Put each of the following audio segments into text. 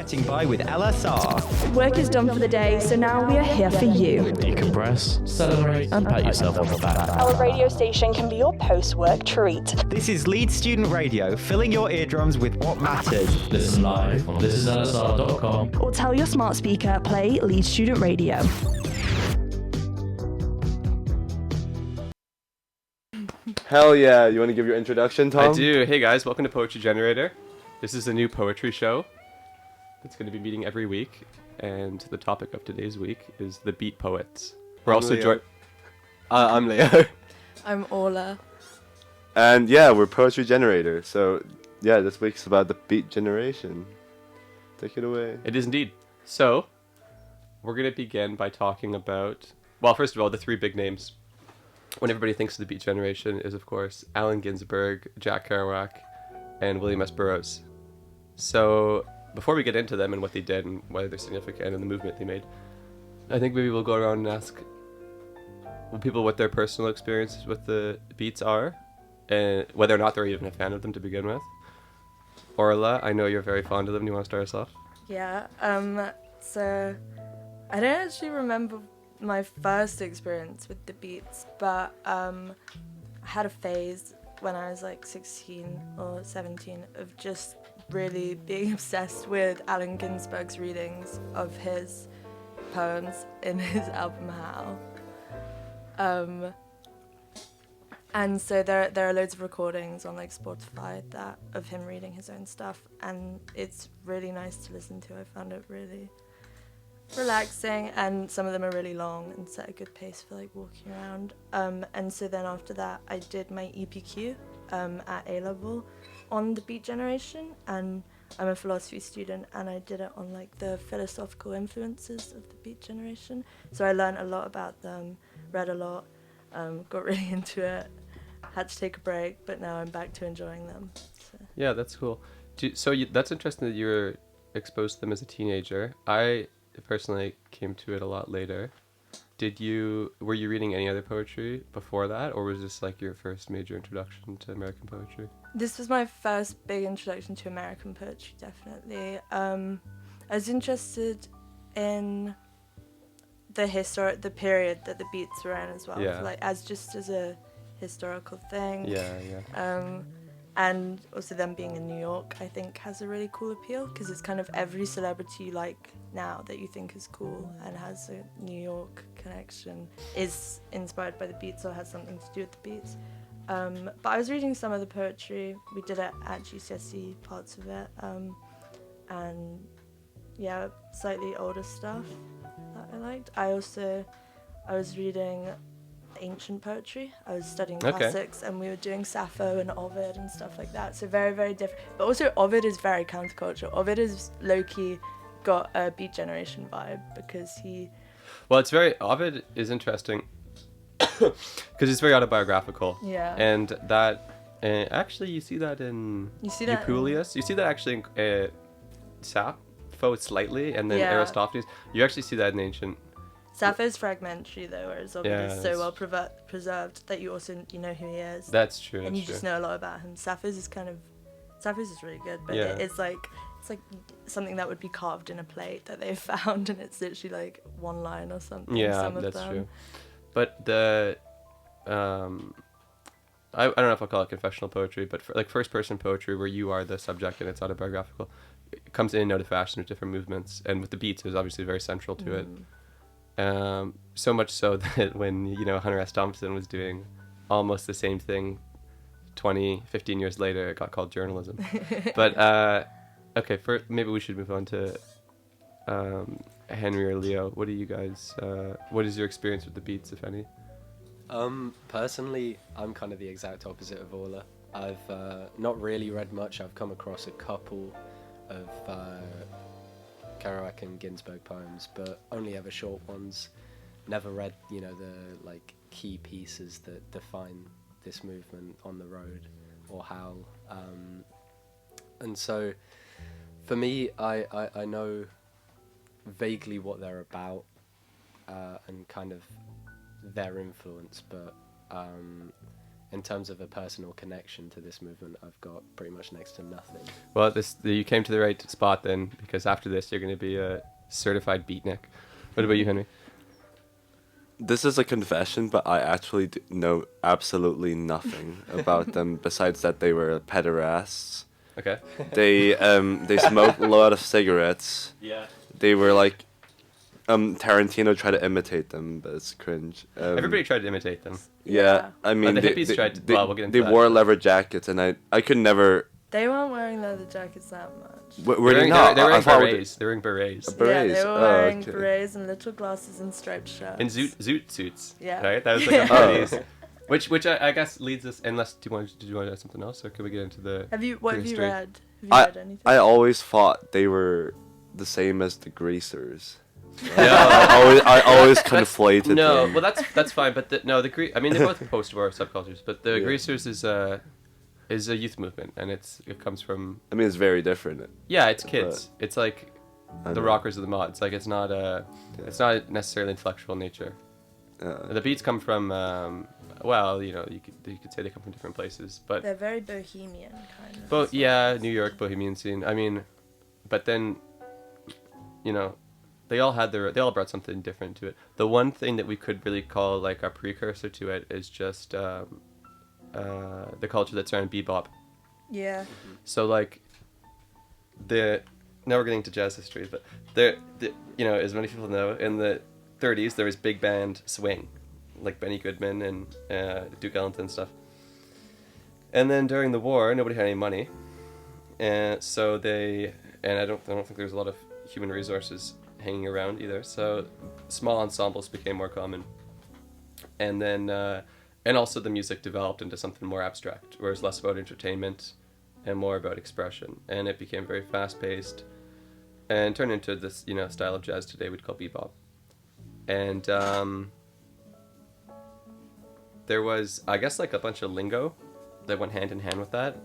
Getting by with LSR. Work is done for the day, so now we are here for you. Decompress, celebrate, and pat yourself on the back. Our radio station can be your post-work treat. This is Leeds Student Radio, filling your eardrums with what matters. Listen live on thisislsr.com. Or tell your smart speaker, play Leeds Student Radio. Hell yeah. You want to give your introduction, Tom? I do. Hey guys, welcome to Poetry Generator. This is a new poetry show that's going to be meeting every week, and the topic of today's week is the beat poets. We're also joined... I'm Leo. I'm Orla. And yeah, we're Poetry Generator. So yeah, this week's about the beat generation. Take it away. It is indeed. So, we're going to begin by talking about... Well, first of all, the three big names. When everybody thinks of the beat generation is, of course, Allen Ginsberg, Jack Kerouac, and William S. Burroughs. So, before we get into them and what they did and why they're significant and the movement they made, I think maybe we'll go around and ask people what their personal experiences with the beats are, and whether or not they're even a fan of them to begin with. Orla, I know you're very fond of them. Do you want to start us off? Yeah, so I don't actually remember my first experience with the beats, but I had a phase when I was like 16 or 17 of just really being obsessed with Allen Ginsberg's readings of his poems in his album How. And so there are loads of recordings on like Spotify that of him reading his own stuff, and it's really nice to listen to. I found it really relaxing, and some of them are really long and set a good pace for like walking around. And so then after that I did my EPQ at A-level on the beat generation, and I'm a philosophy student, and I did it on like the philosophical influences of the beat generation. So I learned a lot about them, read a lot, got really into it, had to take a break, but now I'm back to enjoying them. So. Yeah, that's cool. That's interesting that you were exposed to them as a teenager. I personally came to it a lot later. Were you reading any other poetry before that, or was this like your first major introduction to American poetry? This was my first big introduction to American poetry, definitely. I was interested in the period that the beats were in as well, yeah. like as a historical thing. Yeah. And also them being in New York, I think, has a really cool appeal, because it's kind of every celebrity you like now that you think is cool and has a New York connection is inspired by the beats or has something to do with the beats. But I was reading some of the poetry. We did it at GCSE, parts of it. And yeah, slightly older stuff that I liked. I was reading ancient poetry. I was studying classics, and we were doing Sappho and Ovid and stuff like that. So very, very different. But also Ovid is very countercultural. Ovid is low-key got a beat generation vibe, because Ovid is interesting because it's very autobiographical. Yeah. And that actually you see that in Eupulius. You see that actually in Sappho slightly, and then Aristophanes. You actually see that in ancient. Sappho's fragmentary though, whereas Ovid is so well preserved that you know who he is. That's true. And you just know a lot about him. Sappho's is really good, but it's like something that would be carved in a plate that they've found, and it's literally like one line or something. Yeah, that's true. But the I don't know if I'll call it confessional poetry, but for, like first person poetry where you are the subject and it's autobiographical, it comes in and out of fashion with different movements, and with the beats is obviously very central to it. So much so that when Hunter S. Thompson was doing almost the same thing 15 years later, it got called journalism. But okay, maybe we should move on to Henry or Leo. What do you guys what is your experience with the beats, if any? Personally, I'm kind of the exact opposite of Orla. I've not really read much. I've come across a couple of Kerouac and Ginsberg poems, but only ever short ones. Never read, the like key pieces that define this movement on the road or how. And so, for me, I know vaguely what they're about and kind of their influence, but in terms of a personal connection to this movement, I've got pretty much next to nothing. Well, you came to the right spot then, because after this you're going to be a certified beatnik. What about you, Henry? This is a confession, but I actually know absolutely nothing about them besides that they were pederasts. Okay. They smoked a lot of cigarettes. Yeah. They were like, Tarantino tried to imitate them, but it's cringe. Everybody tried to imitate them. Yeah, I mean, the they, hippies they, tried to- they, well, we'll get into they that. wore leather jackets, and I could never. They weren't wearing leather jackets that much. Were they not? They're I wearing thought berets. They're wearing berets. A beret. Yeah, they were Oh, wearing okay. berets and little glasses and striped shirts. And zoot suits. Yeah. Right? That was like a parties. Which I guess leads us, unless, did you want to add something else, or can we get into the... What have you history? read? Have you read anything? I always thought they were the same as the greasers. Yeah. I always conflated No, them. well that's fine, but they're both post-war subcultures, but the Yeah. greasers is a youth movement, and it comes from, I mean, it's very different. yeah, it's kids. It's like I the know. rockers of the mods. Like it's not necessarily intellectual in nature. The beats come from well, you could say they come from different places, but They're very bohemian kind of. both, yeah, New York bohemian scene. I mean, but then, they all brought something different to it. The one thing that we could really call like a precursor to it is just the culture that's around bebop. Yeah. So like now we're getting to jazz history, but as many people know, in the 30s there was big band swing, like Benny Goodman and Duke Ellington and stuff. And then during the war, nobody had any money, and so I don't think there's a lot of human resources hanging around either. So small ensembles became more common, and then and also the music developed into something more abstract, where it's less about entertainment and more about expression, and it became very fast-paced and turned into this style of jazz today we'd call bebop. And there was, I guess, like a bunch of lingo that went hand in hand with that.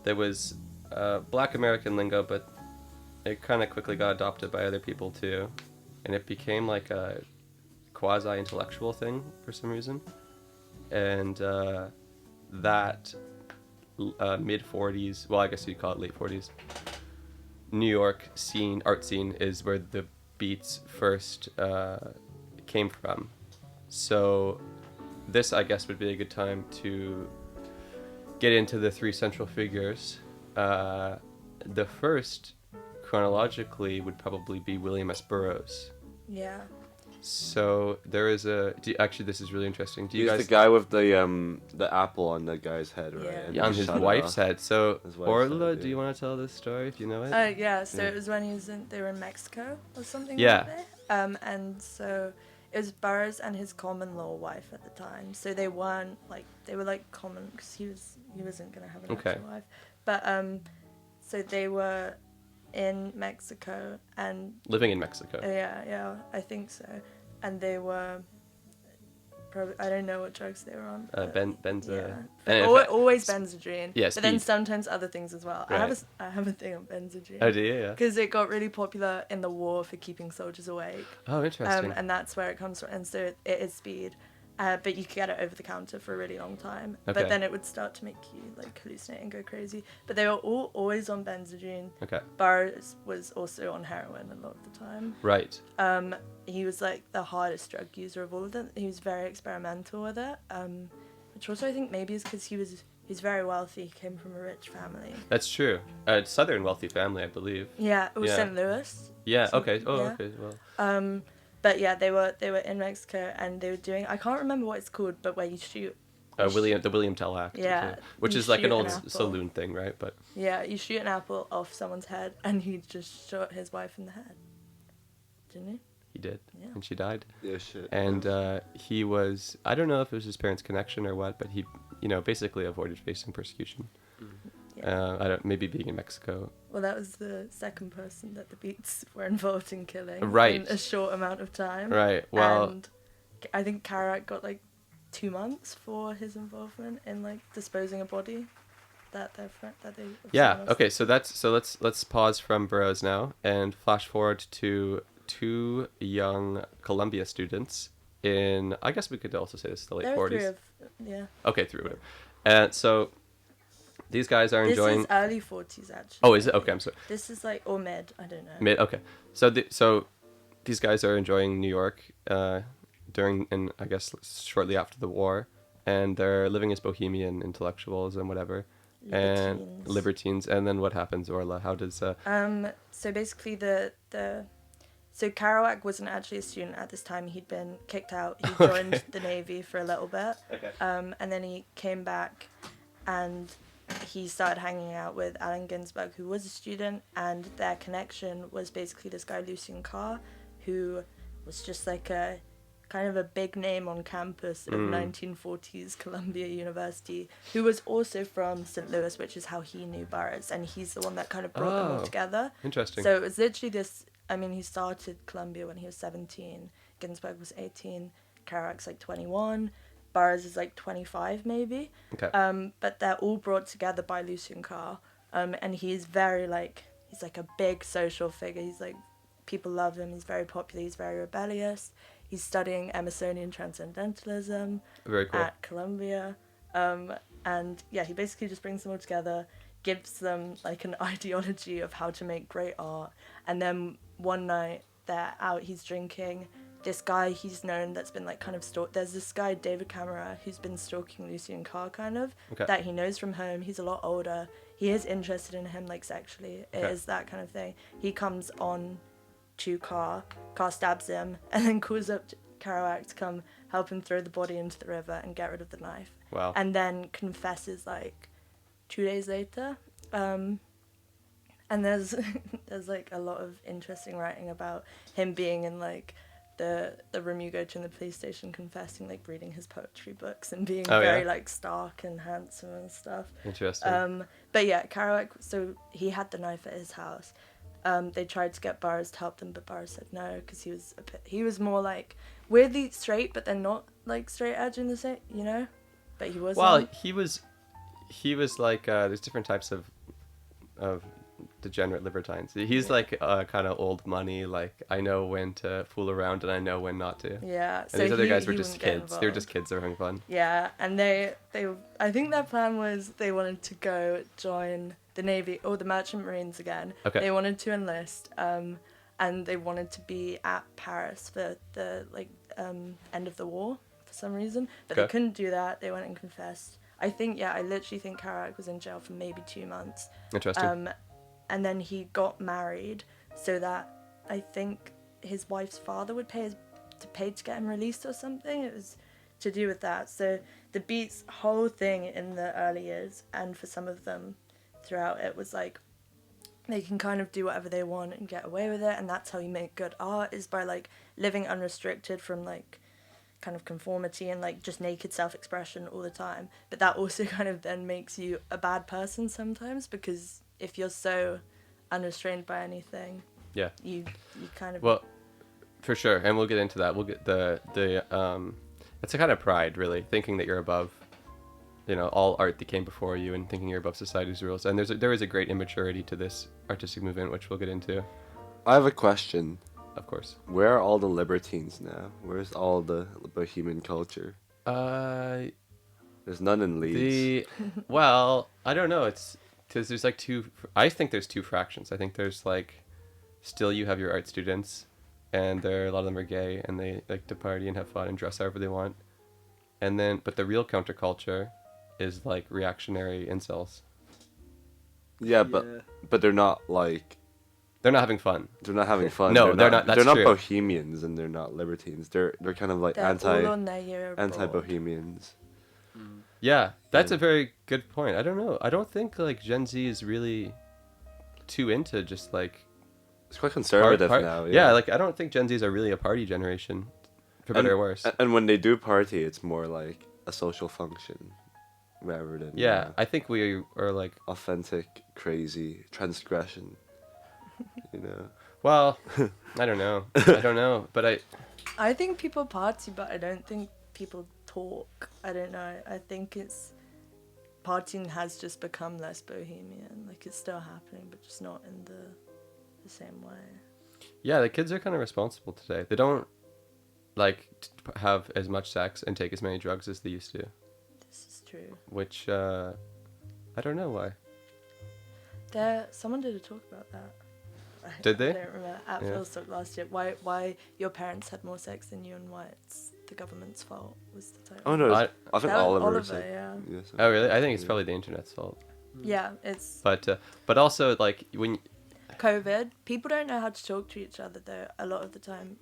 There was Black American lingo, but it kind of quickly got adopted by other people too, and it became like a quasi-intellectual thing for some reason. And that mid-40s, well, I guess you'd call it late 40s, New York art scene is where the beats first came from. So this, I guess, would be a good time to get into the three central figures. The first, chronologically, would probably be William S. Burroughs. Yeah. So there is actually, this is really interesting. Do you He's guys... the guy with the apple on the guy's head, right? Yeah. And Yeah, on he his shot it wife's off. head. So, His wife's Orla, head, do you yeah. want to tell this story if you know it? Yeah. So Yeah. it was when they were in Mexico or something. Yeah. Like that. And so it was Burroughs and his common law wife at the time. So they weren't like, they were like common, because he wasn't gonna have an actual wife. But so they were in Mexico and Living in Mexico. yeah, I think so. And they were probably, I don't know what drugs they were on. but Benza. yeah. And Always Benzodrine. Yeah, but then speed. sometimes other things as well. Right. I have a thing on Benzodrine. Oh, do you? Yeah. Because it got really popular in the war for keeping soldiers awake. Oh, interesting. And that's where it comes from. And so it is speed. But you could get it over the counter for a really long time. Okay. But then it would start to make you like hallucinate and go crazy. But they were always on Benzodrine. Okay. Burroughs was also on heroin a lot of the time. Right. He was like the hardest drug user of all of them. He was very experimental with it. Which also I think maybe is because he's very wealthy. He came from a rich family. That's true. Southern wealthy family, I believe. Yeah, it was Yeah. St. Louis. Yeah. So- Okay. Oh, yeah. okay. Well. But yeah, they were in Mexico and they were doing, I can't remember what it's called, but where you shoot. The William Tell Act. Yeah, Which you is like an shoot old an apple. saloon thing, right? But Yeah, you shoot an apple off someone's head and he just shot his wife in the head. Didn't he? he did, Yeah. and she died. Yeah, shit. And he was, I don't know if it was his parents' connection or what, but he, basically avoided facing persecution. Maybe being in Mexico. Well, that was the second person that the Beats were involved in killing. Right. In a short amount of time. Right. Well. And I think Kerouac got like 2 months for his involvement in like disposing a body that they. Yeah. Okay. So let's pause from Burroughs now and flash forward to two young Columbia students in, I guess we could also say this is the late There are 3 40s. of, yeah. Okay, 3 whatever. And so these guys are enjoying. This is early 40s, actually. Oh, is it? Okay, I'm sorry. This is like, or mid, I don't know. Mid. Okay, so these guys are enjoying New York during, and I guess shortly after the war, and they're living as bohemian intellectuals and whatever, and libertines. And then what happens, Orla? How does So basically so Kerouac wasn't actually a student at this time. He'd been kicked out. He joined the Navy for a little bit. Okay. And then he came back and he started hanging out with Allen Ginsberg, who was a student, and their connection was basically this guy, Lucien Carr, who was just like a kind of a big name on campus of 1940s Columbia University, who was also from St. Louis, which is how he knew Burroughs, and he's the one that kind of brought them all together. Interesting. So it was literally this, I mean, he started Columbia when he was 17, Ginsberg was 18, Kerouac's like 21, Burroughs is like 25 maybe. Okay. But they're all brought together by Lucien Carr, and he's very like, he's like a big social figure. He's like, people love him, he's very popular, he's very rebellious. He's studying Emersonian Transcendentalism Very cool. at Columbia. And yeah, he basically just brings them all together, gives them like an ideology of how to make great art. And then one night they're out, he's drinking. This guy he's known that's been like kind of stalked. There's this guy, David Camera, who's been stalking Lucien Carr kind of, that he knows from home. He's a lot older. He is interested in him like sexually. It is that kind of thing. He comes on to Carr stabs him, and then calls up Kerouac to come help him throw the body into the river and get rid of the knife. Wow. And then confesses like 2 days later. And there's like a lot of interesting writing about him being in like the room you go to in the police station, confessing, like reading his poetry books and being very like stark and handsome and stuff. Interesting. But yeah, Kerouac, so he had the knife at his house. They tried to get Burroughs to help them, but Burroughs said no, because he was more like weirdly straight, but then not like straight edge in the same, you know. But he wasn't. Well, he was like there's different types of degenerate libertines. He's like kind of old money, like I know when to fool around and I know when not to. Yeah. And so these other guys were he just wouldn't get kids. They were just involved. kids that were having fun. Yeah, and they I think their plan was they wanted to go join the Navy or the Merchant Marines again. Okay. They wanted to enlist, and they wanted to be at Paris for the end of the war for some reason, but they couldn't do that. They went and confessed. I literally think Kerouac was in jail for maybe 2 months. Interesting. And then he got married so that I think his wife's father would pay to get him released or something. It was to do with that. So the Beats' whole thing in the early years, and for some of them throughout it, was like they can kind of do whatever they want and get away with it, and that's how you make good art, is by like living unrestricted from like kind of conformity and like just naked self-expression all the time. But that also kind of then makes you a bad person sometimes, because if you're so unrestrained by anything, you kind of... Well, for sure, and we'll get into that. We'll get the it's a kind of pride, really, thinking that you're above, you know, all art that came before you, and thinking you're above society's rules. And there is a great immaturity to this artistic movement, which we'll get into, I have a question. of course. Where are all the libertines now? Where's all the bohemian culture? There's none in Leeds. Well, I don't know. It's because there's like I think there's two fractions. I think there's like, still you have your art students, and a lot of them are gay, and they like to party and have fun and dress however they want. And then, but the real counterculture is like reactionary incels. Yeah, but they're not like... They're not having fun. They're not having fun. No, they're not. That's They're not true. bohemians, and they're not libertines. They're kind of like They're all on their year abroad. anti-bohemians. Yeah, that's a very good point. I don't know. I don't think like Gen Z is really too into just like... It's quite conservative now. Yeah, like I don't think Gen Zs are really a party generation, for better or worse. And when they do party, it's more like a social function, rather than I think we are like... authentic, crazy transgression. You know. Well, I don't know. But I think people party, but I don't think people talk. I don't know. I think partying has just become less bohemian. Like, it's still happening, but just not in the same way. Yeah, the kids are kind of responsible today. They don't... like have as much sex and take as many drugs as they used to, This is true. which I don't know why. Someone did a talk about that. Did they? I don't remember. At Yeah. Phil's talk last year. Why your parents had more sex than you and why it's the government's fault was the title. Oh no, I- I think That was Oliver. Oliver, said- yeah. yes, Oh really? I think it's probably the internet's fault. Yeah, it's But also like when COVID. People don't know how to talk to each other though. A lot of the time,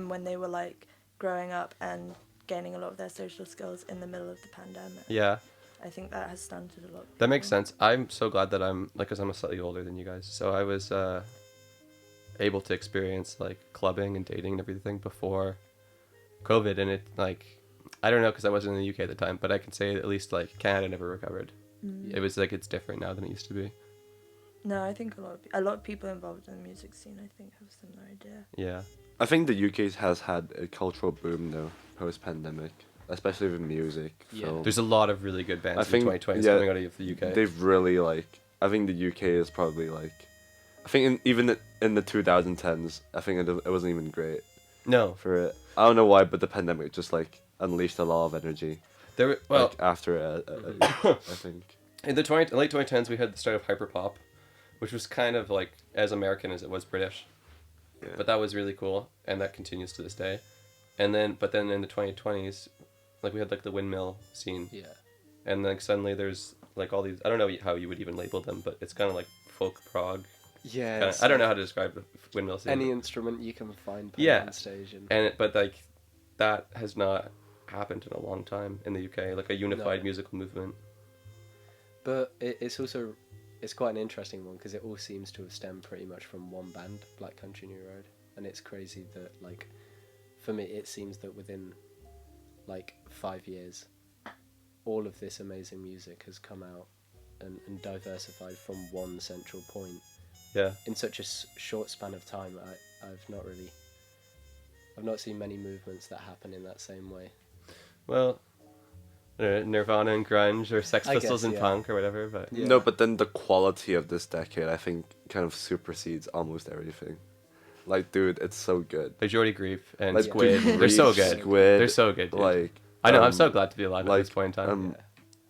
when they were like growing up and gaining a lot of their social skills in the middle of the pandemic. yeah. I think that has stunted a lot. Of That makes people. sense. I'm so glad that I'm like, cause I'm slightly older than you guys, so I was able to experience like clubbing and dating and everything before COVID, and it like I don't know because I wasn't in the UK at the time, but I can say at least like Canada never recovered. Mm. It was like it's different now than it used to be. No, I think a lot of people involved in the music scene, I think, have a similar idea. Yeah. I think the UK has had a cultural boom though post pandemic, especially with music. Yeah. Film. There's a lot of really good bands I in think 2020 yeah, coming out of the UK. They've really like. I think the UK is probably like. I think even in the 2010s, I think it wasn't even great No, for it. I don't know why, but the pandemic just like unleashed a lot of energy. there were, well Like, after it, I think. in the late 2010s we had the start of hyperpop, which was kind of like as American as it was British. Yeah. But that was really cool, and that continues to this day. And then in the 2020s, like we had like the windmill scene, Yeah. and then suddenly there's like all these. I don't know how you would even label them, but it's kind of like folk prog. Yeah. I don't know how to describe the windmill scene. Any instrument you can find playing Yeah. on stage. but like that has not happened in a long time in the UK, like a unified No. musical movement. But it's quite an interesting one because it all seems to have stemmed pretty much from one band, Black Country New Road, and it's crazy that like, for me it seems that within like 5 years, all of this amazing music has come out and diversified from one central point Yeah. in such a short span of time. I've not seen many movements that happen in that same way. Well, Nirvana and grunge, or Sex I Pistols guess, and yeah. punk, or whatever. But Yeah. No, but then the quality of this decade, I think, kind of supersedes almost everything. Like, dude, it's so good. like Jordy Grief and Like, Squid, dude, they're so Grief, good. Squid, They're so good. Dude. Like, I know. I'm so glad to be alive at like, this point in time.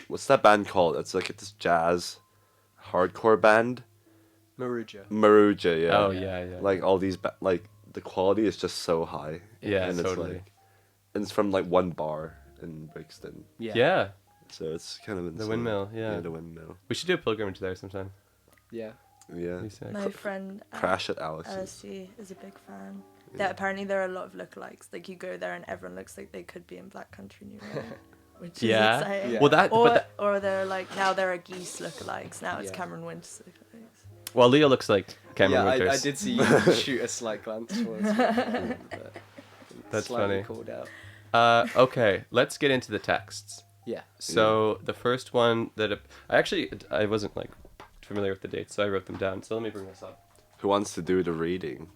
what's that band called? It's like this jazz, hardcore band. Maruja. Maruja, yeah. Oh yeah, yeah. Like all these, like the quality is just so high. Yeah, and totally. It's like, and it's from like one bar in Brixton, Yeah. so it's kind of insane. The windmill. Yeah. the windmill. We should do a pilgrimage there sometime. Yeah. Yeah. That'd be sick. My friend Crash at Alex's. LSG is a big fan. Apparently there are a lot of lookalikes. Like you go there and everyone looks like they could be in Black Country New Road, which is Yeah. exciting. Well, that. Or But that, or they're like now there are Geese lookalikes. Now it's Yeah. Cameron Winters lookalikes. well, Leo looks like Cameron yeah, Winters. I did see you shoot a slight glance towards it, but That's slightly funny. called out. Okay, let's get into the texts. Yeah. So the first one that I wasn't like familiar with the dates, so I wrote them down. So let me bring this up. Who wants to do the reading?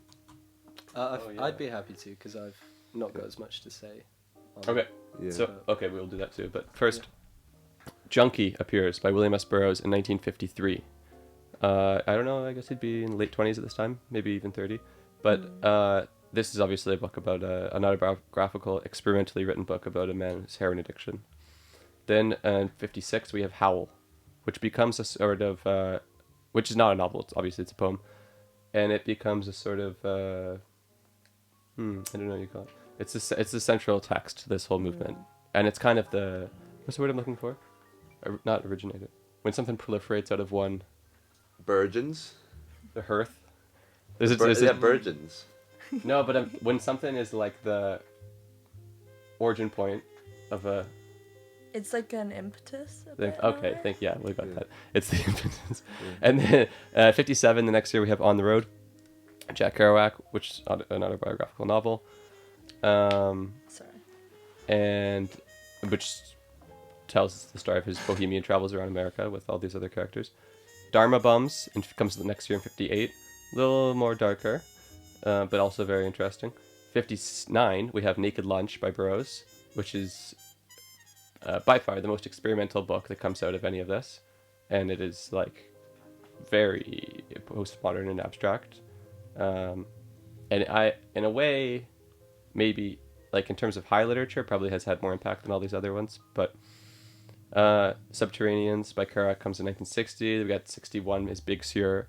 Oh, yeah. I'd be happy to because I've not got as much to say. Okay. Yeah. So okay, we'll do that too. But first, Junkie appears by William S. Burroughs in 1953. I don't know. I guess he'd be in the late 20s at this time, maybe even 30. But this is obviously a book about an autobiographical, experimentally written book about a man's heroin addiction. Then in 56 we have Howl, which becomes a sort of, which is not a novel. It's a poem, and it becomes a sort of, I don't know what you call it. It's the central text to this whole movement, and it's kind of the what's the word I'm looking for? Not originated. When something proliferates out of one, Virgins. the hearth. There's Yeah, virgins. no, but when something is like the origin point of a It's like an impetus. A thing. bit in a Okay, way. we got Yeah. that. It's the impetus. And then 57. The next year we have On the Road, Jack Kerouac, which is an autobiographical novel, Sorry. and which tells the story of his bohemian travels around America with all these other characters. Dharma Bums comes the next year in 58, a little more darker, but also very interesting. 59 we have Naked Lunch by Burroughs, which is by far the most experimental book that comes out of any of this, and it is like very postmodern and abstract, and I in a way maybe like in terms of high literature, probably has had more impact than all these other ones. But Subterraneans by Kerouac comes in 1960. We got 61 is Big Sur.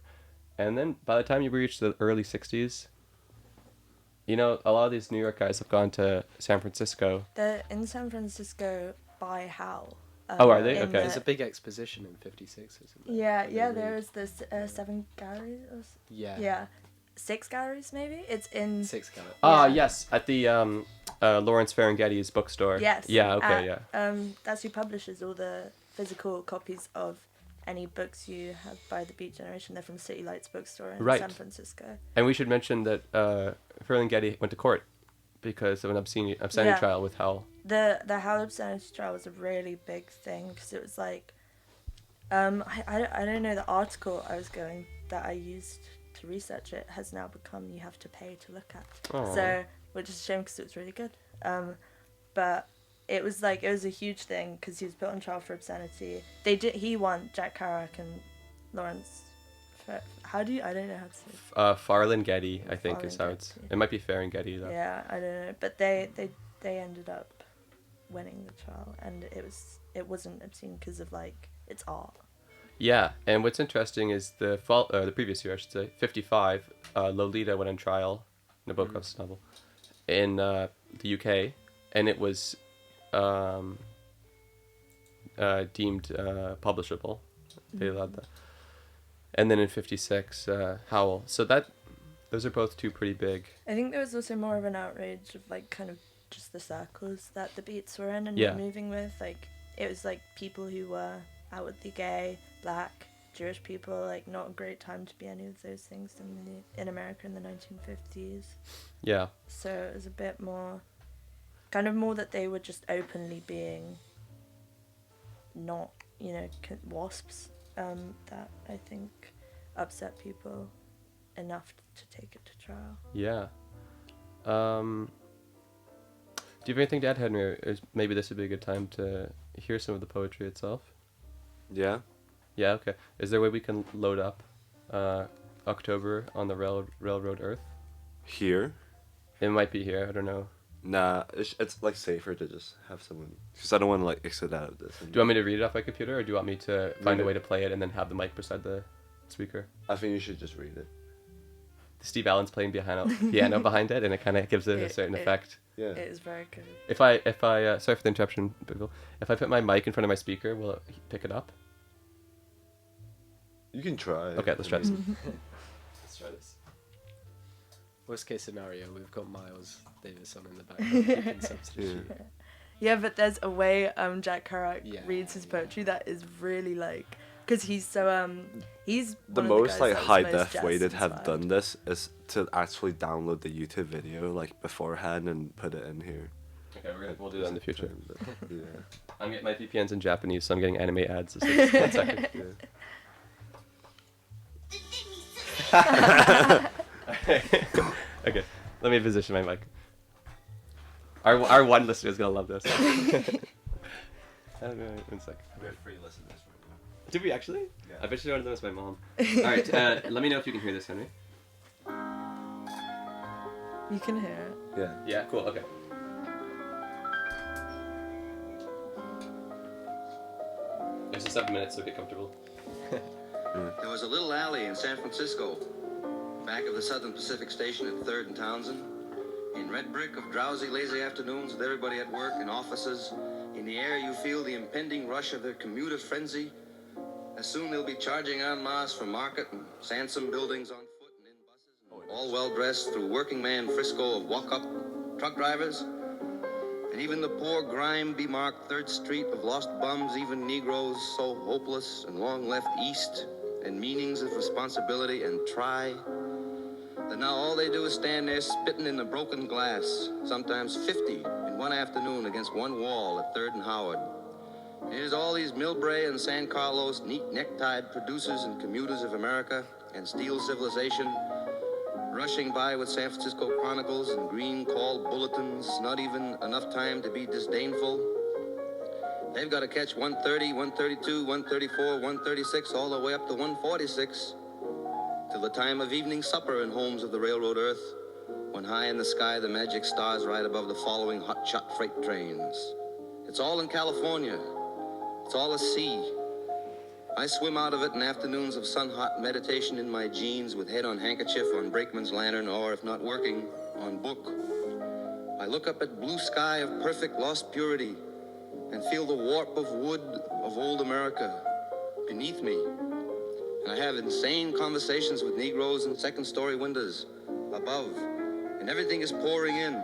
And then by the time you reach the early 60s, you know, a lot of these New York guys have gone to San Francisco. They're in San Francisco by Hal. Oh, are they? in Okay. There's a big exposition in 56, isn't there? Yeah, Where yeah, they there read- is this 7 galleries. Yeah. Yeah. 6 galleries, maybe? It's in... 6 galleries. Ah, Yeah. yes, at the Lawrence Ferlinghetti's bookstore. Yes. Yeah, okay, yeah. That's who publishes all the physical copies of any books you have by the Beat Generation. They're from City Lights Bookstore in Right. San Francisco. And we should mention that Ferlinghetti went to court because of an obscenity Yeah. trial with Howell. The Hal obscenity trial was a really big thing because it was like... I don't know, the article that I used to research it has now become you have to pay to look at. Aw. So, which is a shame because it was really good. But it was a huge thing because he was put on trial for obscenity. He won, Jack Kerouac and Lawrence. I don't know how to say Ferlinghetti, I think, is how it's... Ferlinghetti. It might be Ferlinghetti, though. Yeah, I don't know. But they ended up winning the trial, and it wasn't obscene because of it's art. Yeah, and what's interesting is the previous year, I should say, 55, Lolita went on trial, Nabokov's novel, in the UK, and it was deemed publishable. They allowed that. And then in 56, Howell. So those are both two pretty big. I think there was also more of an outrage of kind of just the circles that the Beats were in and Yeah. were moving with. It was people who were outwardly gay, black, Jewish people. Not a great time to be any of those things in America in the 1950s. Yeah. So it was a bit more, kind of more that they were just openly being not, wasps. That I think upset people enough to take it to trial. Yeah. Do you have anything to add, Henry? Or maybe this would be a good time to hear some of the poetry itself. Yeah. Yeah, okay. Is there a way we can load up October on the Railroad Earth? Here? It might be here, I don't know. Nah, it's safer to just have someone, because I don't want to exit out of this. Do you want me to read it off my computer, or do you want me to find Read a way it. to play it and then have the mic beside the speaker? I think you should just read it. Steve Allen's playing piano behind it, and it kind of gives it a certain effect. Yeah. It is very good. If I sorry for the interruption, people. If I put my mic in front of my speaker, will it pick it up? You can try. Okay, let's try this. Let's try this. Worst case scenario, we've got Miles Davis on in the background. You can substitute. Yeah, but there's a way Jack Kerouac Yeah, reads his poetry that is really because he's so he's The one most of the guys high that's most def way jazz to have inspired. done this is to actually download the YouTube video beforehand and put it in here. Okay, we'll do that in the future. But, yeah. I'm getting my VPN's in Japanese, so I'm getting anime ads. So just 1 second. Okay, let me position my mic. Our one listener is gonna love this. 1 sec. We have free listeners right now. Did we actually? Yeah. I bet you one of them is my mom. All right, let me know if you can hear this, Henry. You can hear it. Yeah. Yeah, cool. Okay. This is 7 minutes, so get comfortable. There was a little alley in San Francisco, back of the Southern Pacific Station at 3rd and Townsend. In red brick of drowsy, lazy afternoons with everybody at work in offices, in the air you feel the impending rush of their commuter frenzy. As soon they'll be charging en masse from Market and Sansom buildings on foot and in buses, all well-dressed through working man Frisco of walk-up truck drivers. And even the poor grime-bemarked 3rd Street of lost bums, even Negroes so hopeless and long left east, and meanings of responsibility and try, that now all they do is stand there spitting in the broken glass, sometimes 50 in one afternoon against one wall at 3rd and Howard. And here's all these Millbrae and San Carlos neat necktied producers and commuters of America and steel civilization rushing by with San Francisco Chronicles and green call bulletins, not even enough time to be disdainful. They've got to catch 130, 132, 134, 136, all the way up to 146, till the time of evening supper in homes of the railroad earth, when high in the sky the magic stars ride above the following hotshot freight trains. It's all in California. It's all a sea. I swim out of it in afternoons of sun-hot meditation in my jeans with head on handkerchief, on brakeman's lantern, or, if not working, on book. I look up at blue sky of perfect lost purity and feel the warp of wood of old America beneath me. And I have insane conversations with Negroes in second-story windows above, and everything is pouring in.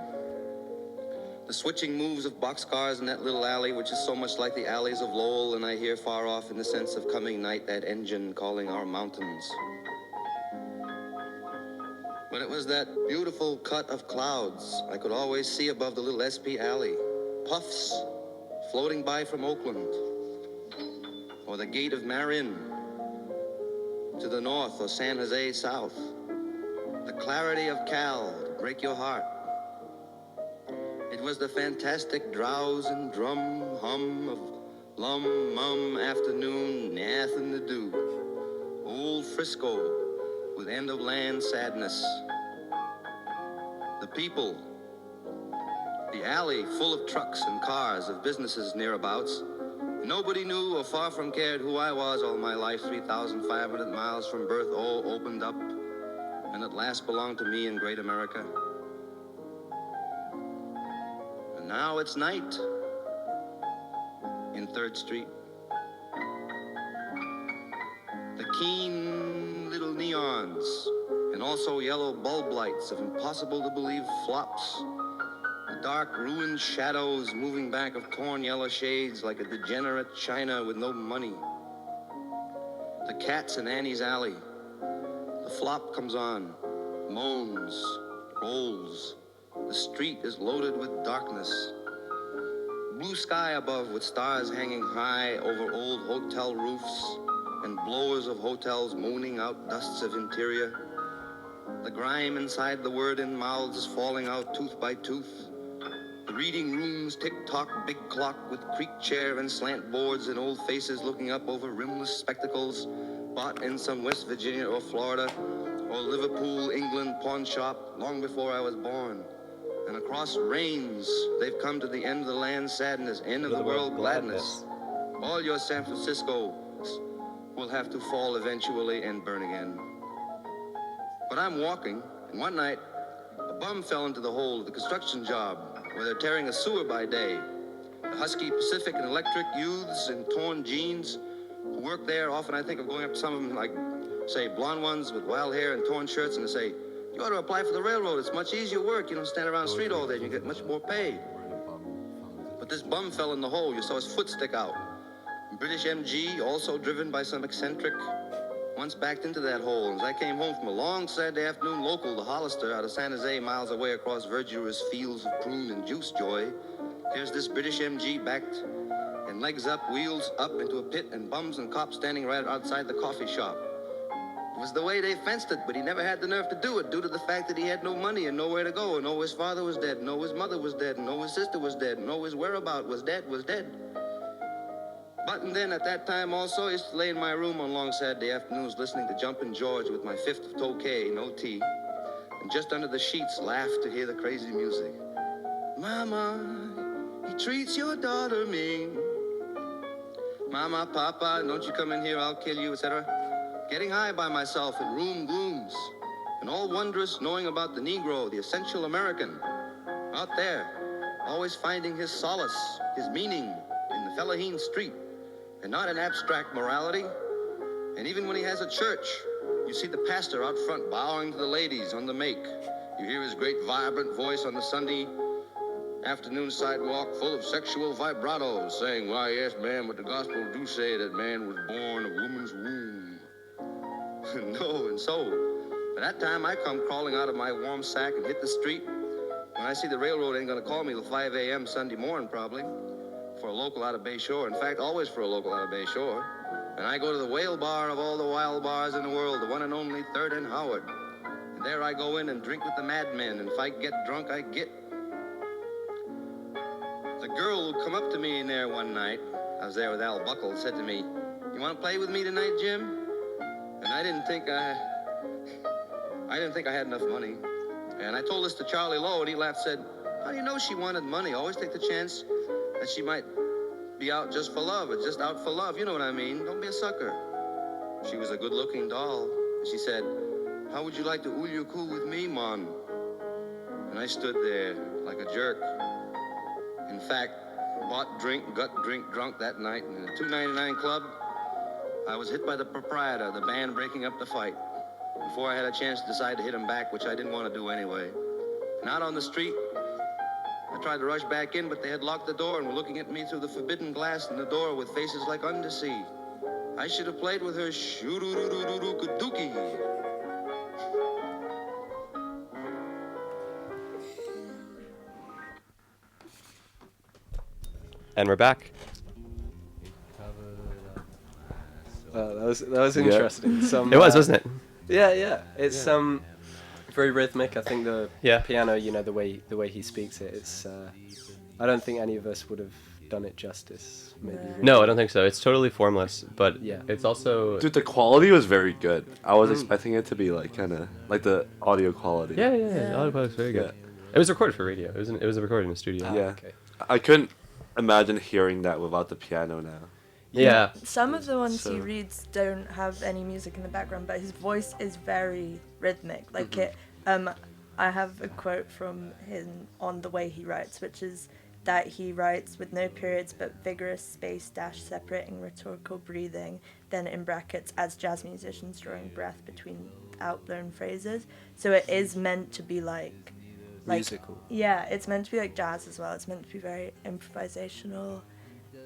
The switching moves of boxcars in that little alley, which is so much like the alleys of Lowell, and I hear far off in the sense of coming night that engine calling our mountains. But it was that beautiful cut of clouds I could always see above the little SP alley. Puffs floating by from Oakland, or the gate of Marin to the north, or San Jose south. The clarity of Cal to break your heart. It was the fantastic drowse and drum hum of lum mum afternoon, nothing to do. Old Frisco with end of land sadness. The people, the alley full of trucks and cars of businesses nearabouts. Nobody knew or far from cared who I was all my life. 3,500 miles from birth, all opened up and at last belonged to me in great America. And now it's night in 3rd Street. The keen little neons and also yellow bulb lights of impossible to believe flops. The dark ruined shadows moving back of torn yellow shades like a degenerate China with no money. The cats in Annie's alley. The flop comes on, moans, rolls. The street is loaded with darkness. Blue sky above with stars hanging high over old hotel roofs and blowers of hotels moaning out dusts of interior. The grime inside the word-in mouths is falling out tooth by tooth. The reading rooms tick-tock, big clock with creak chair and slant boards and old faces looking up over rimless spectacles bought in some West Virginia or Florida or Liverpool, England pawn shop long before I was born. And across rains, they've come to the end of the land sadness, end of the world gladness. All your San Francisco will have to fall eventually and burn again. But I'm walking, and one night, a bum fell into the hole of the construction job where they're tearing a sewer by day. The husky Pacific and Electric youths in torn jeans who work there, often I think of going up to some of them, like, say, blonde ones with wild hair and torn shirts, and they say, "You ought to apply for the railroad. It's much easier work. You don't stand around the street all day and you get much more pay." But this bum fell in the hole. You saw his foot stick out. British MG, also driven by some eccentric, once backed into that hole. And as I came home from a long Saturday afternoon local to Hollister out of San Jose, miles away across verdurous fields of prune and juice joy, here's this British MG backed and legs up, wheels up into a pit, and bums and cops standing right outside the coffee shop. It was the way they fenced it, but he never had the nerve to do it due to the fact that he had no money and nowhere to go, and know his father was dead, and know his mother was dead, and know his sister was dead, and know his whereabout was dead. But and then at that time also, I used to lay in my room on long Saturday afternoons listening to Jumpin' George with my fifth of Tokay, no tea, and just under the sheets laugh to hear the crazy music. Mama, he treats your daughter mean. Mama, Papa, don't you come in here, I'll kill you, etc. Getting high by myself in room glooms, and all wondrous knowing about the Negro, the essential American, out there, always finding his solace, his meaning in the Fellaheen street, and not in abstract morality. And even when he has a church, you see the pastor out front bowing to the ladies on the make. You hear his great vibrant voice on the Sunday afternoon sidewalk full of sexual vibratos saying, "Why, yes, ma'am, but the gospel do say that man was born of woman's womb." No, and so, by that time I come crawling out of my warm sack and hit the street. When I see the railroad ain't gonna call me till 5 a.m. Sunday morning probably, for a local out of Bay Shore. In fact, always for a local out of Bay Shore. And I go to the whale bar of all the wild bars in the world, the one and only 3rd and Howard. And there I go in and drink with the madmen, and if I get drunk, I get. The girl who come up to me in there one night, I was there with Al Buckle, said to me, "You want to play with me tonight, Jim?" And I didn't think I had enough money. And I told this to Charlie Lowe, and he laughed, said, how do you know she wanted money? Always take the chance that she might be out just for love, or just out for love. You know what I mean? Don't be a sucker. She was a good-looking doll. She said, how would you like to cool with me, Mon? And I stood there like a jerk. In fact, bought drink, got drunk that night in the 299 club. I was hit by the proprietor, the band breaking up the fight, before I had a chance to decide to hit him back, which I didn't want to do anyway. And out on the street, I tried to rush back in, but they had locked the door and were looking at me through the forbidden glass in the door with faces like undersea. I should have played with her shoo-doo-doo-doo-doo-doo-dookie. And we're back. That was interesting. It was, wasn't it? Yeah. It's very rhythmic. I think the Yeah. piano, the way he speaks it, it's. I don't think any of us would have done it justice. Maybe. No, I don't think so. It's totally formless, but Yeah. it's also Dude, the quality was very good. I was expecting it to be like kind of like the audio quality. yeah. The audio quality was very good. It was recorded for radio. It was recorded in a studio. Yeah. Okay. I couldn't imagine hearing that without the piano now. Yeah. Some of the ones So- he reads don't have any music in the background, but his voice is very rhythmic. Like it. I have a quote from him on the way he writes, which is that he writes with no periods but vigorous space dash separating rhetorical breathing, then in brackets as jazz musicians drawing breath between outblown phrases. So it is meant to be like Musical. Yeah, it's meant to be like jazz as well. It's meant to be very improvisational,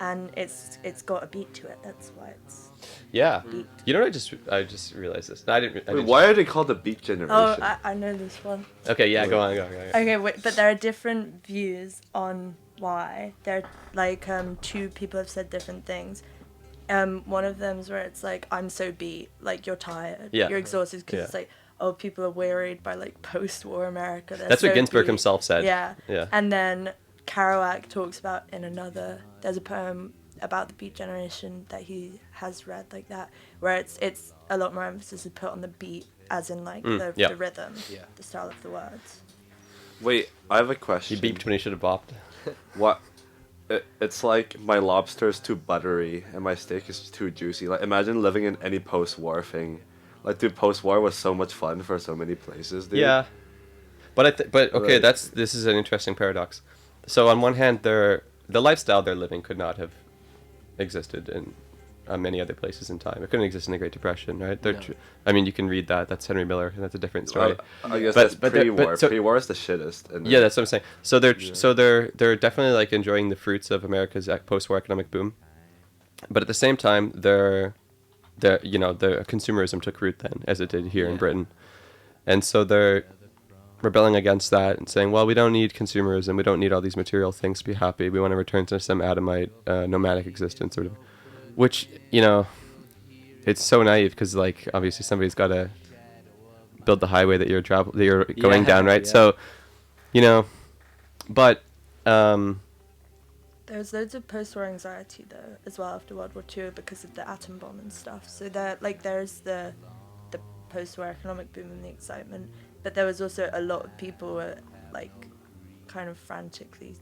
and it's got a beat to it. That's why it's Yeah. beat. You know what? I just realized this. I didn't. Wait, why are they called the Beat Generation? Oh, I know this one. Okay. Yeah. Go on. Go. Okay, wait, but there are different views on why. There, like, two people have said different things. One of them's where it's like, I'm so beat, like you're tired, Yeah. you're exhausted, because Yeah. it's like, oh, people are wearied by like post-war America. They're That's what so Ginsberg beat. himself said. Yeah. Yeah. And then Kerouac talks about in another. There's a poem about the Beat Generation that he has read like that, where it's a lot more emphasis is put on the beat, as in like the rhythm, the style of the words. Wait, I have a He question. beeped when he should have bopped. What? It's like my lobster is too buttery and my steak is too juicy. Like, imagine living in any post-war thing. Like, dude, post-war was so much fun for so many places, dude. Yeah. But okay, Right. this is an interesting paradox. So on one hand, the lifestyle they're living could not have existed in many other places in time. It couldn't exist in the Great Depression, right? I mean, you can read that. That's Henry Miller, and that's a different story. I guess But- that's but they're- pre-war. but so- Pre-war is the shittest. And Yeah, that's what I'm saying. So they're definitely like enjoying the fruits of America's post-war economic boom, but at the same time, the consumerism took root then, as it did here in Britain, and so they're rebelling against that and saying, well, we don't need consumerism, we don't need all these material things to be happy. We want to return to some Adamite nomadic existence, sort of, which it's so naive because like obviously somebody's got to build the highway that you're going down, right? Yeah. So, but There's loads of post-war anxiety though as well after World War II because of the atom bomb and stuff. So there's the post-war economic boom and the excitement, but there was also a lot of people were like kind of frantically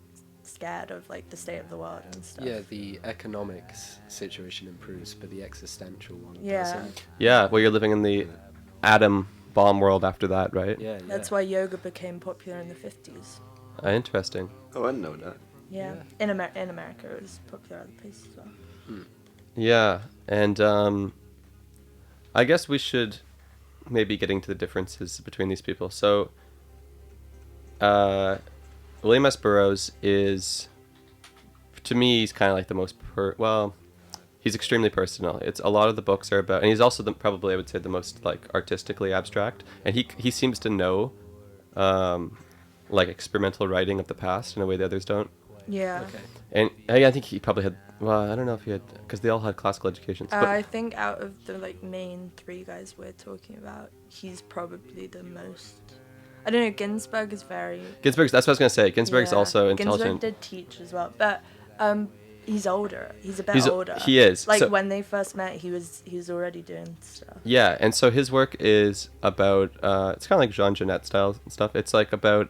scared of like the state of the world and stuff. Yeah, the economics situation improves, but the existential one Yeah. doesn't. yeah, well, you're living in the atom bomb world after that, right? Yeah, That's why yoga became popular in the 50s. Interesting. Oh, I didn't know that. Yeah. In America it was popular other places as well. Yeah, and I guess we should maybe getting to the differences between these people. So, William S. Burroughs is, to me, he's kind of like the most he's extremely personal. It's a lot of the books are about, and he's also probably I would say the most like artistically abstract, and he seems to know, like experimental writing of the past in a way the others don't. Yeah. Okay. And I think he probably had. Well, I don't know if he had, because they all had classical educations. But I think out of the like main three guys we're talking about, he's probably the most. I don't know. Ginsberg is very. Ginsberg's. That's what I was gonna say. Ginsberg's Yeah. also Ginsberg intelligent. did teach as well, but he's older. He's a bit older. He is. Like So- when they first met, he was already doing stuff. Yeah, and so his work is about it's kind of like Jean Genet style and stuff. It's like about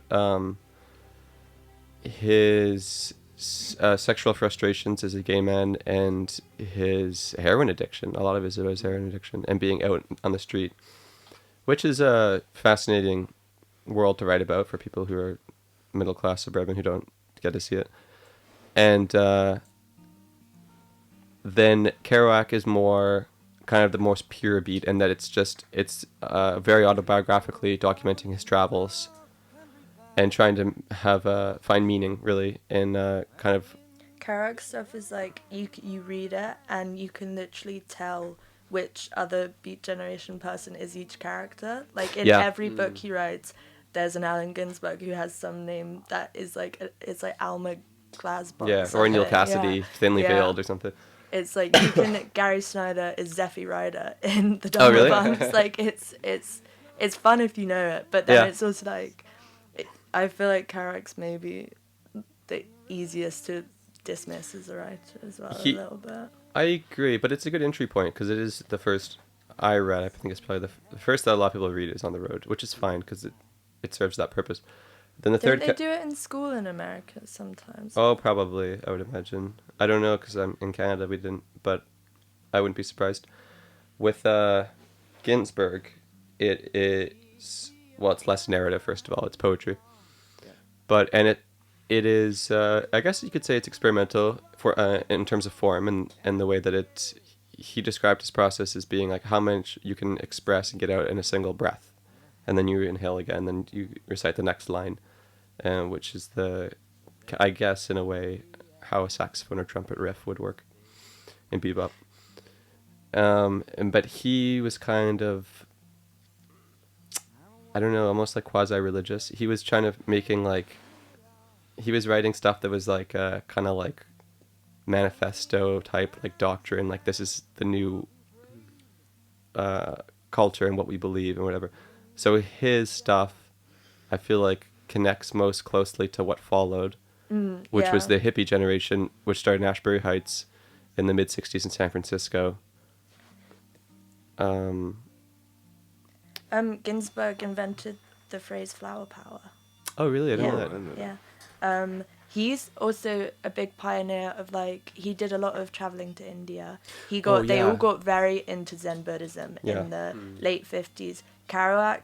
his sexual frustrations as a gay man and his heroin addiction. A lot of it is about his heroin addiction and being out on the street, which is a fascinating world to write about for people who are middle class suburban who don't get to see it. And then Kerouac is more kind of the most pure beat, in that it's very autobiographically documenting his travels and trying to have find meaning really in kind of. Kerouac stuff is like you read it and you can literally tell which other Beat Generation person is each character. Like in every book he writes, there's an Allen Ginsberg who has some name that is like it's like Alma Glasbox. Yeah, or Neil Cassidy, thinly veiled or something. It's like you can Gary Snyder is Zeffie Ryder in the Oh, really? Bumps. Like it's fun if you know it, but then it's also like I feel like Kerouac's maybe the easiest to dismiss as a writer as well a little bit. I agree, but it's a good entry point because it is the first I read. I think it's probably the first that a lot of people read is On the Road, which is fine because it serves that purpose. Then the Don't third. they do it in school in America sometimes? Oh, probably. I would imagine. I don't know because I'm in Canada. We didn't, but I wouldn't be surprised. With Ginsberg, it is it's less narrative. First of all, it's poetry. Yeah. But it is. I guess you could say it's experimental for in terms of form and the way that he described his process as being like how much you can express and get out in a single breath. And then you inhale again, then you recite the next line, which is I guess, in a way, how a saxophone or trumpet riff would work in bebop. But he was kind of, I don't know, almost like quasi-religious. He was trying to he was writing stuff that was like kind of like manifesto type, like doctrine, like this is the new culture and what we believe and whatever. So his stuff, I feel like, connects most closely to what followed, which was the hippie generation, which started in Ashbury Heights in the mid-'60s in San Francisco. Ginsberg invented the phrase flower power. Oh, really? I didn't know that. Yeah. He's also a big pioneer of he did a lot of traveling to India. They all got very into Zen Buddhism in the late 50s. Kerouac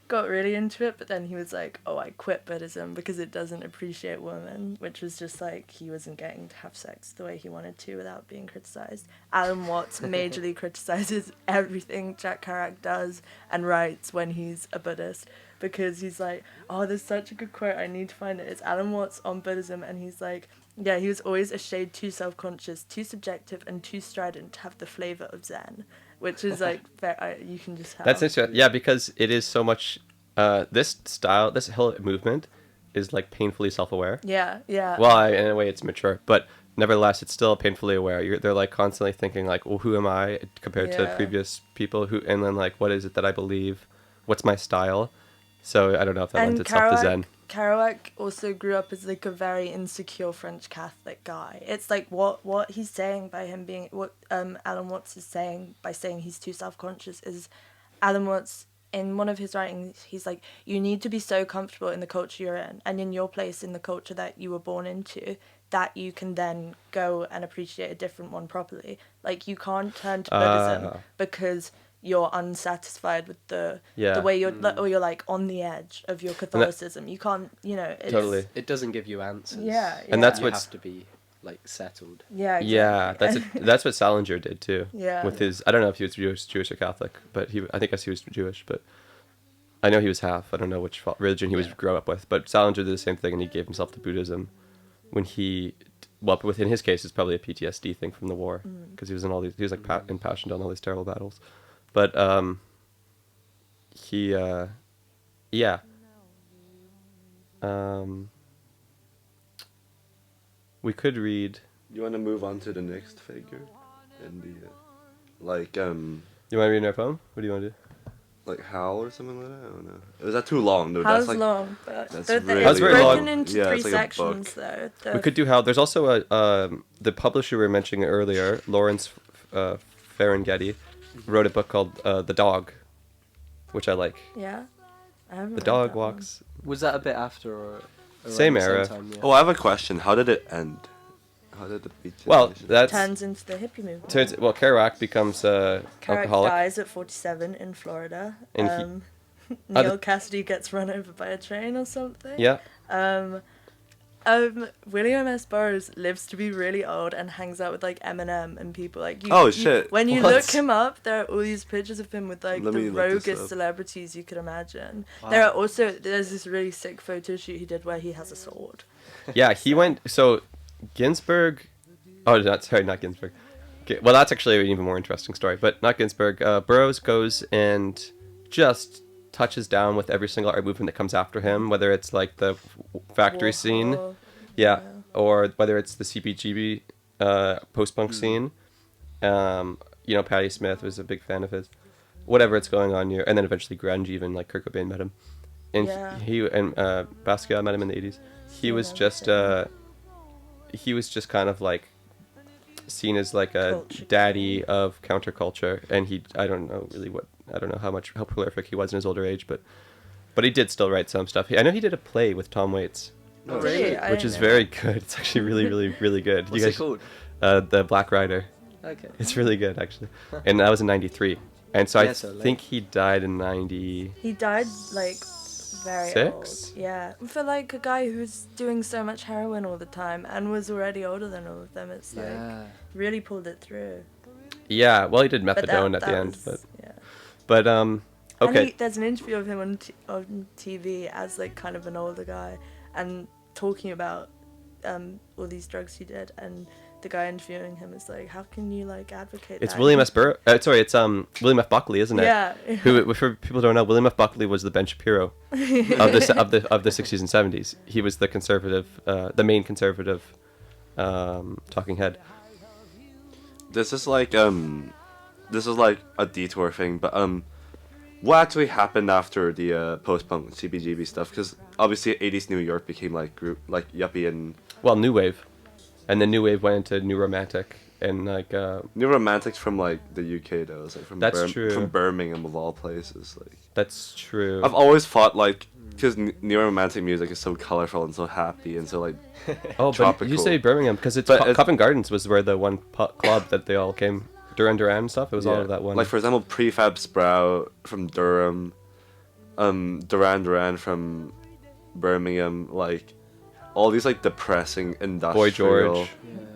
got really into it, but then he was like, I quit Buddhism because it doesn't appreciate women, which was just like he wasn't getting to have sex the way he wanted to without being criticized. Alan Watts majorly criticizes everything Jack Kerouac does and writes when he's a Buddhist, because he's like, there's such a good quote, I need to find it. It's Alan Watts on Buddhism, and he's like, he was always a shade too self-conscious, too subjective, and too strident to have the flavor of Zen, which is like, you can just have. That's interesting. Yeah, because it is so much, this whole movement is like painfully self-aware. Yeah. Well, in a way it's mature, but nevertheless it's still painfully aware. They're like constantly thinking like, well, who am I compared to previous people and then like, what is it that I believe? What's my style? So I don't know if that lends itself to Zen. Kerouac also grew up as like a very insecure French Catholic guy. It's like what he's saying by him being what Alan Watts is saying by saying he's too self-conscious is Alan Watts in one of his writings, he's like, you need to be so comfortable in the culture you're in and in your place in the culture that you were born into that you can then go and appreciate a different one properly. Like you can't turn to Buddhism because you're unsatisfied with the way or you're like on the edge of your Catholicism. You can't, totally. It doesn't give you answers. Yeah. And that's you what's have to be like settled. Yeah. Exactly. Yeah, that's what Salinger did too. Yeah. With his, I don't know if he was Jewish or Catholic, but I think he was Jewish, but I know he was half. I don't know which religion he was grew up with, but Salinger did the same thing, and he gave himself to Buddhism when within his case, it's probably a PTSD thing from the war because he was in all these, he was like impassioned on all these terrible battles. But we could read. You want to move on to the next figure, in the You want to read our poem? What do you want to do? like Howl or something like that. I don't know. Was that too long? No, How's that's like long, but that's it's really very broken long. into Yeah, three it's like a sections book. though. We could do how. There's also the publisher we were mentioning earlier, Lawrence Ferlinghetti, wrote a book called The Dog, which I like. Yeah. I haven't The read Dog that one. Walks. Was that a bit after or around Same the era. time? Yeah. Oh, I have a question. How did it end? How did the Beat Well, Generation- that's Turns into the hippie movement. Kerouac becomes Kerouac alcoholic. dies at 47 in Florida. And Neil Cassidy gets run over by a train or something. Yeah. William S. Burroughs lives to be really old and hangs out with like Eminem and people like you. Oh, you- shit. When you What? look him up, there are all these pictures of him with like Let the me look this roguest up. celebrities you could imagine. Wow. There's this really sick photo shoot he did where he has a sword. Yeah, he went. So Ginsberg. Oh, not Ginsberg. Okay, well, that's actually an even more interesting story, but not Ginsberg. Burroughs goes and just touches down with every single art movement that comes after him, whether it's like the factory scene, Warhol. yeah, or whether it's the CBGB post-punk scene. You know, Patti Smith was a big fan of his. Whatever it's going on here, and then eventually grunge, even like Kurt Cobain met him, and Yeah. he and Basquiat met him in the 80s. He was just kind of like seen as like a Culture daddy of counterculture, and I don't know how prolific he was in his older age, but he did still write some stuff. I know he did a play with Tom Waits, Oh, Did he? really? I which didn't is know very that. good. It's actually really, really, really good. What's it called? The Black Rider. Okay. It's really good actually, and that was in '93, and so Yeah, I so late. think he died in '90. He died like very Six? old. Yeah, for like a guy who's doing so much heroin all the time and was already older than all of them, it's like Yeah. really pulled it through. Yeah, well, he did But methadone at the that end, was- yeah. but And okay. there's an interview of him on TV as like kind of an older guy and talking about all these drugs he did, and the guy interviewing him is like, how can you like advocate It's that? William S. It's William F. Buckley, isn't it? Yeah. Who, for people who don't know, William F. Buckley was the Ben Shapiro of the 60s and 70s. He was the conservative, the main conservative talking head. This is like a detour thing, but what actually happened after the post-punk CBGB stuff? Because obviously 80s New York became like yuppie and Well, New Wave, and then New Wave went into New Romantic, and like New Romantics from like the UK though. It's like from That's true. from Birmingham of all places. Like that's true. I've always thought like because New Romantic music is so colorful and so happy and so like Oh, but tropical. you say Birmingham because it's But it's- Covent Gardens was where the one club that they all came. Duran Duran and stuff. It was all Yeah. of that one. Like for example, Prefab Sprout from Durham, Duran Duran from Birmingham, like all these like depressing industrial,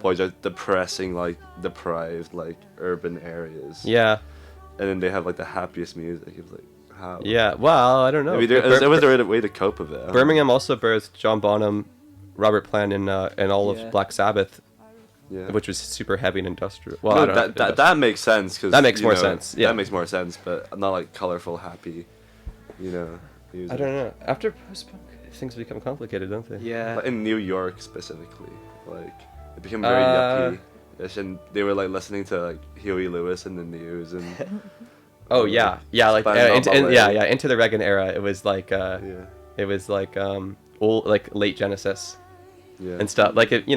Boy George, depressing like deprived like urban areas. yeah, And then they have like the happiest music. It was like how? yeah. Well, I don't know. Maybe there was a way to cope with it. Birmingham also birthed John Bonham, Robert Plant, and all Yeah. of Black Sabbath, Yeah. which was super heavy and industrial. Well, No, I don't know. that makes sense because That makes more sense, yeah. that makes more sense, but not like colorful, happy, music. I don't know. After post-punk, things become complicated, don't they? Yeah. Like in New York specifically, like it became very yuppie. And they were like listening to like Huey Lewis and the News and Oh yeah, yeah. Like Band on Ballet. into the Reagan era, it was like yeah, it was like old like late Genesis yeah. and stuff. Like it,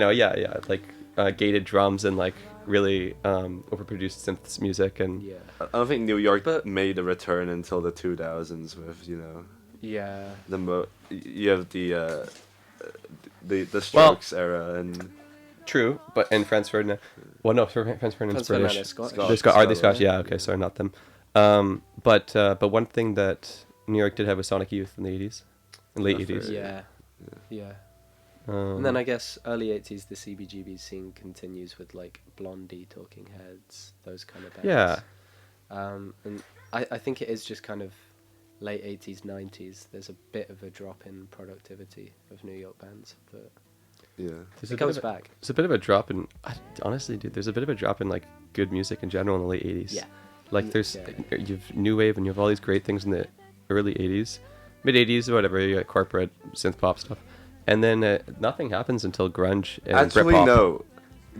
like gated drums and like really overproduced synth music and Yeah. I don't think New York But- made a return until the 2000s with Yeah. you have the Strokes era and True, but and Franz Ferdinand. Well, no, Franz Ferdinand's Franz Ferdinand British. is Scottish. Are they Scottish? Yeah. Okay. Sorry, not them. But one thing that New York did have was Sonic Youth in the '80s, in late That's '80s. Yeah. Yeah. Um, And then I guess early 80s, the CBGB scene continues with like Blondie, Talking Heads, those kind of bands. Yeah. And I think it is just kind of late 80s, 90s. There's a bit of a drop in productivity of New York bands, but yeah. There's it a bit comes of a- back. There's a bit of a drop in. Honestly, dude, there's a bit of a drop in like good music in general in the late '80s. Yeah. Like there's Yeah. you've new wave and you have all these great things in the early '80s, mid '80s, whatever. You got corporate synth pop stuff, and then nothing happens until grunge and Actually, Britpop. no,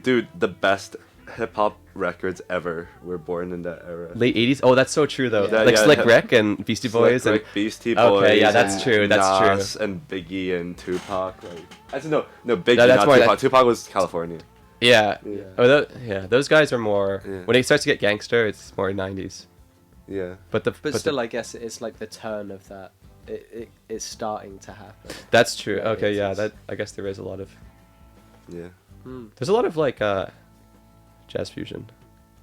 dude. The best hip hop records ever were born in that era. Late 80s. Oh, that's so true though. Yeah, like yeah, Slick yeah. Rick and Beastie Boys Slick and Rick, Beastie Boys. Okay, yeah, that's and true. That's true. Nas and Biggie and Tupac. Like, actually, no, Biggie, that's not more Tupac. like- Tupac was California. Yeah. Yeah. Oh, those guys are more. Yeah. When it starts to get gangster, it's more 90s. Yeah. But Still, I guess it's like the turn of that. It's starting to happen. That's true. Okay, yeah. It's- I guess there is a lot of. Yeah. There's a lot of like jazz fusion,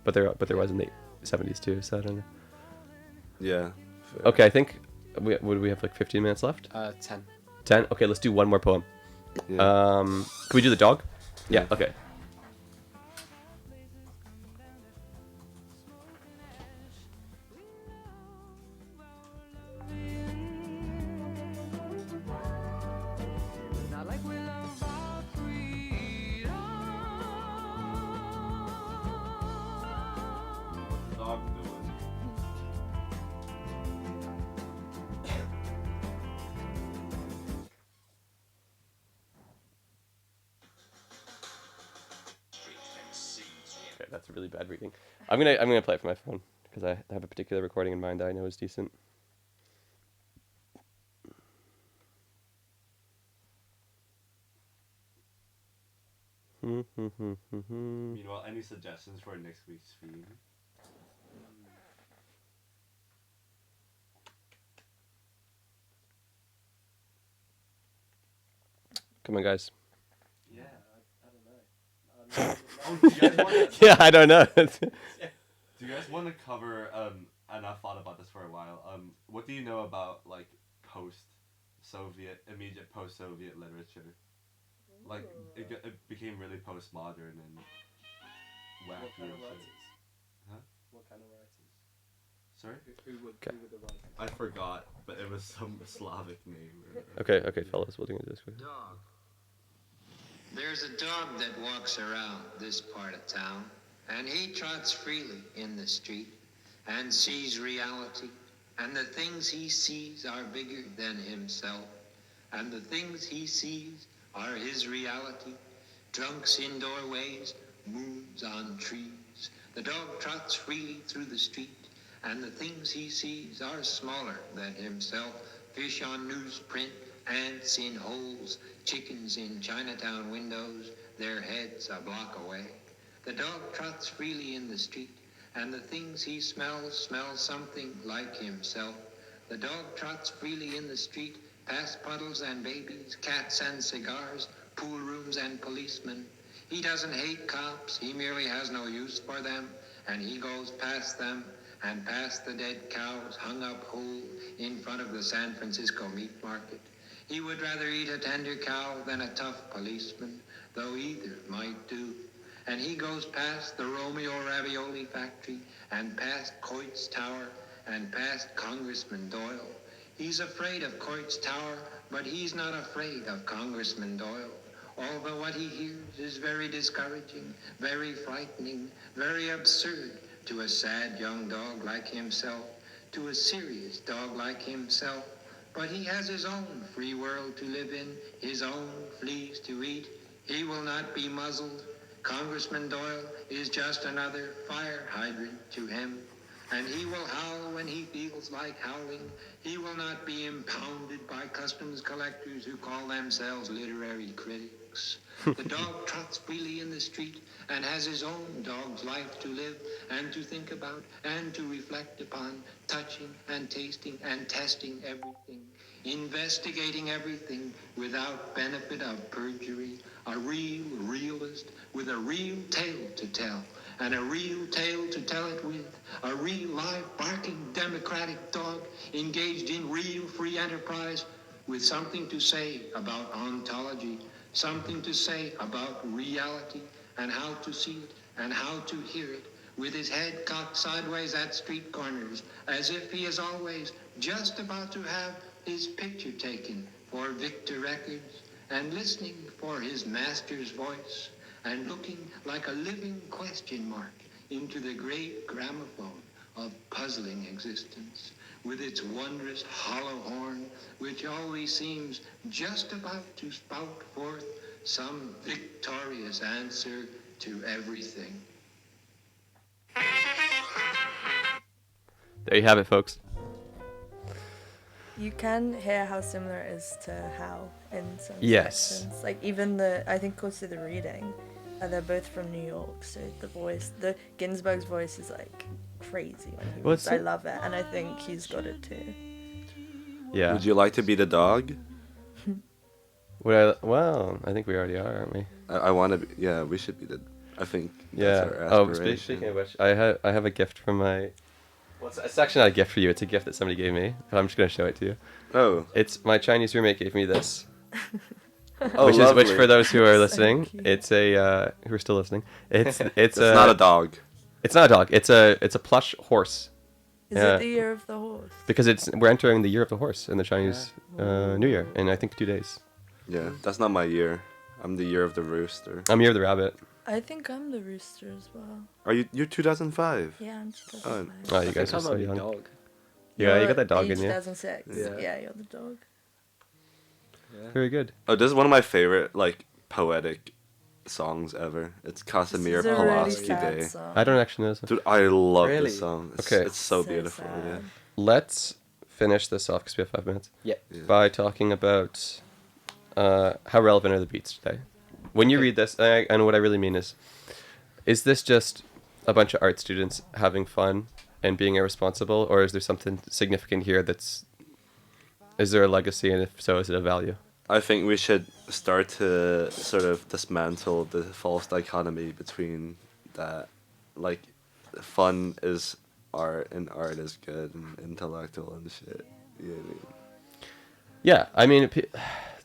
but there was in the 70s too. So I don't know. Yeah. fair. Okay, I think we have like 15 minutes left. 10. 10. Okay, let's do one more poem. Yeah. Can we do the dog? Yeah. Okay. Okay, that's a really bad reading. I'm gonna play it from my phone because I have a particular recording in mind that I know is decent. Meanwhile, any suggestions for next week's theme? Come on, guys. Yeah. Yeah, I don't know. Do you guys want to cover? And I've thought about this for a while. What do you know about like immediate post-Soviet literature? Like it became really postmodern and wacky. What kind of and shit. writers? Huh? What kind of writers? Sorry? Who were the writers? I forgot, but it was some Slavic name. Okay, fellas, we'll do this quick. Dog. There's a dog that walks around this part of town, and he trots freely in the street and sees reality, and the things he sees are bigger than himself, and the things he sees are his reality. Drunks in doorways, moons on trees. The dog trots freely through the street, and the things he sees are smaller than himself. Fish on newsprint, ants in holes, chickens in Chinatown windows, their heads a block away. The dog trots freely in the street, and the things he smells smell something like himself. The dog trots freely in the street, past puddles and babies, cats and cigars, pool rooms and policemen. He doesn't hate cops, he merely has no use for them, and he goes past them and past the dead cows hung up whole in front of the San Francisco meat market. He would rather eat a tender cow than a tough policeman, though either might do. And he goes past the Romeo Ravioli factory and past Coit's Tower and past Congressman Doyle. He's afraid of Coit's Tower, but he's not afraid of Congressman Doyle. Although what he hears is very discouraging, very frightening, very absurd to a sad young dog like himself, to a serious dog like himself. But he has his own free world to live in, his own fleas to eat. He will not be muzzled. Congressman Doyle is just another fire hydrant to him. And he will howl when he feels like howling. He will not be impounded by customs collectors who call themselves literary critics. The dog trots freely in the street and has his own dog's life to live and to think about and to reflect upon, touching and tasting and testing everything, investigating everything without benefit of perjury, a real realist with a real tale to tell, and a real tale to tell it with, a real live barking democratic dog engaged in real free enterprise with something to say about ontology, something to say about reality and how to see it and how to hear it, with his head cocked sideways at street corners, as if he is always just about to have his picture taken for Victor Records, and listening for his master's voice, and looking like a living question mark into the great gramophone of puzzling existence, with its wondrous hollow horn, which always seems just about to spout forth some victorious answer to everything. There you have it, folks. You can hear how similar it is to How in some Yes. sections. Like even I think also the reading, they're both from New York, so the Ginsberg's voice is like crazy when he reads. I love it, and I think he's got it too. Yeah. Would you like to be the dog? Well, I think we already are, aren't we? I want to be. Yeah, we should be the. I think. Yeah. That's our Oh, aspiration. speaking of which, I have a gift from my. Well, it's actually not a gift for you. It's a gift that somebody gave me. But I'm just gonna show it to you. Oh. It's my Chinese roommate gave me this. Oh, which lovely. for those who are So listening, cute. it's a who are still listening. It's It's not a dog. It's not a dog. It's a plush horse. Is Yeah. it the year of the horse? Because we're entering the year of the horse in the Chinese New Year in I think 2 days. Yeah, that's not my year. I'm the year of the rooster. I'm year of the rabbit. I think I'm the rooster as well. Are you? You're 2005. Yeah, I'm 2005. Oh, you I guys think are I'm so a young. dog. Yeah, you got that dog You're in you. 2006. Yeah. Yeah, you're the dog. Very good. Oh, this is one of my favorite like poetic songs ever. It's Casimir This is a really Pulaski sad Day. song. I don't actually know this. Dude, I love Really? this song. It's, Okay. it's so So beautiful. sad. Yeah. Let's finish this off because we have 5 minutes Yeah. by talking about how relevant are the beats today. When you read this, and what I really mean is this just a bunch of art students having fun and being irresponsible, or is there something significant here is there a legacy, and if so, is it a value? I think we should start to sort of dismantle the false dichotomy between that, like, fun is art and art is good and intellectual and shit. You know what I mean? Yeah, I mean,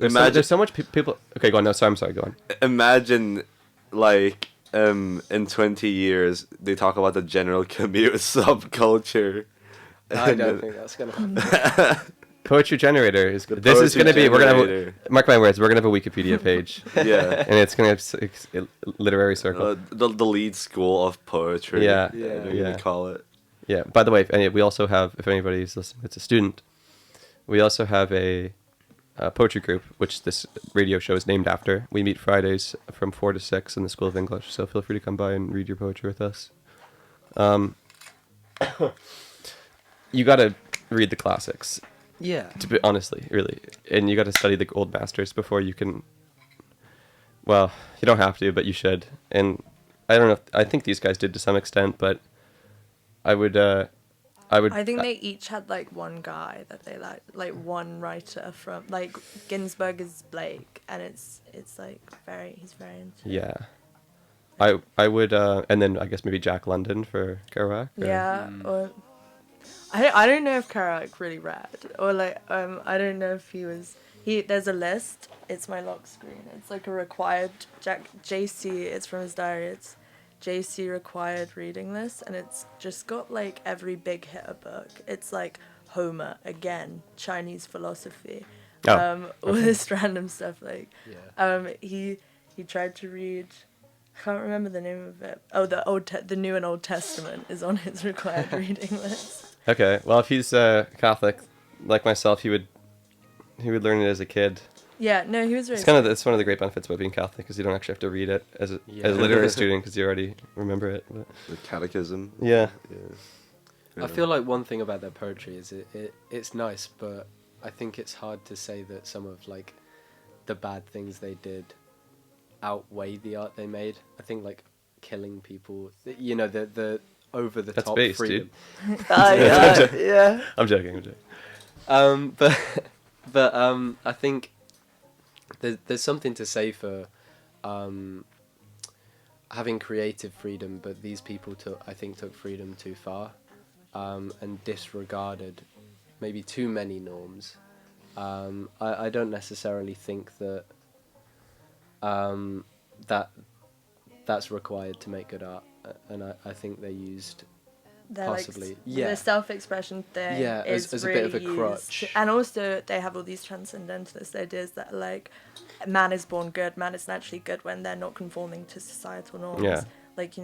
Imagine- there's so much people. Okay, go on. No, sorry, I'm sorry. Go on. Imagine, like, in 20 years, they talk about the general commute subculture. I don't think that's gonna happen. Poetry generator is. The This is poetry gonna be. We're gonna generator. have. Mark my words. We're gonna have a Wikipedia page, Yeah. and it's gonna have literary circle. The lead school of poetry. Yeah. Yeah. They're Yeah. gonna call it. Yeah. By the way, we also have. If anybody's listening, it's a student. We also have a poetry group, which this radio show is named after. We meet Fridays from 4 to 6 in the School of English. So feel free to come by and read your poetry with us. You got to read the classics. Yeah. To be honestly, really, and you got to study the old masters before you can. Well, you don't have to, but you should. And I don't know. I think these guys did to some extent, but I would. I think they each had like one guy that they like one writer from like Ginsberg is Blake, and it's like he's very into it. Yeah. I would, and then I guess maybe Jack London for Kerouac. or- Yeah, or I don't know if Kerouac really read, or like I don't know if there's a list. It's my lock screen. It's like a required JC. It's from his diary. It's JC required reading list, and it's just got like every big hitter book. It's like Homer again, Chinese philosophy, all this random stuff. Like, he tried to read. I can't remember the name of it. Oh, the New and Old Testament is on his required reading list. Okay, well, if he's Catholic, like myself, he would learn it as a kid. Yeah, no, he was really. It's one of the great benefits about being Catholic, because you don't actually have to read it as a literary student, because you already remember it. But. The catechism. Yeah. Yeah. I feel like one thing about their poetry is it's nice, but I think it's hard to say that some of like the bad things they did outweigh the art they made. I think like killing people, the over the That's top base, freedom. dude. Yeah. I'm joking. But I think there's something to say for having creative freedom, but these people took freedom too far, and disregarded maybe too many norms. I don't necessarily think that that's required to make good art, and I think they used possibly the self-expression thing is as a really bit of a used. crutch. And also they have all these transcendentalist ideas that like man is born good, man is naturally good when they're not conforming to societal norms. Yeah. Like,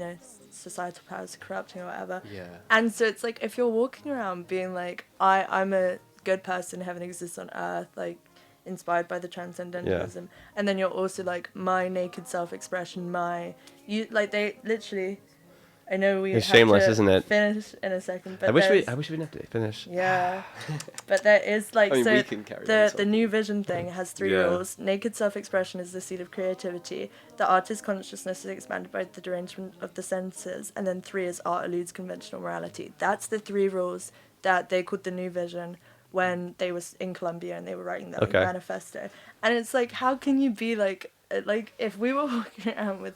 societal powers are corrupting or whatever. Yeah. And so it's like if you're walking around being like, I'm a good person, heaven exists on earth, like inspired by the transcendentalism, and then you're also like my naked self-expression, they literally I know we It's have shameless, to isn't it? finish in a second, but I wish we there's- didn't have to finish. Yeah, but there is like I mean, so we can carry on the talking. new vision thing has three Yeah. rules. Naked self-expression is the seed of creativity. The artist's consciousness is expanded by the derangement of the senses, and then 3 is art eludes conventional morality. That's the 3 rules that they called the new vision when they was in Columbia and they were writing their like, Okay. manifesto. And it's like, how can you be like if we were walking around with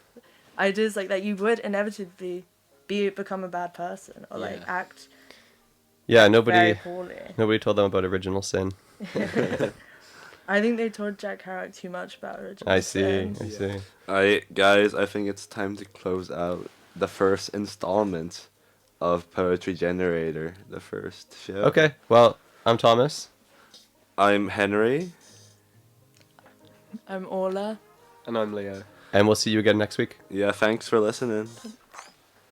ideas like that, you would inevitably become a bad person or like Yeah. act Yeah, very nobody poorly. told them about original sin. I think they told Jack Kerouac too much about original I see. sin. I see. Alright, guys, I think it's time to close out the first installment of Poetry Generator, the first show. Okay. Well, I'm Thomas. I'm Henry. I'm Orla. And I'm Leo. And we'll see you again next week. Yeah, thanks for listening.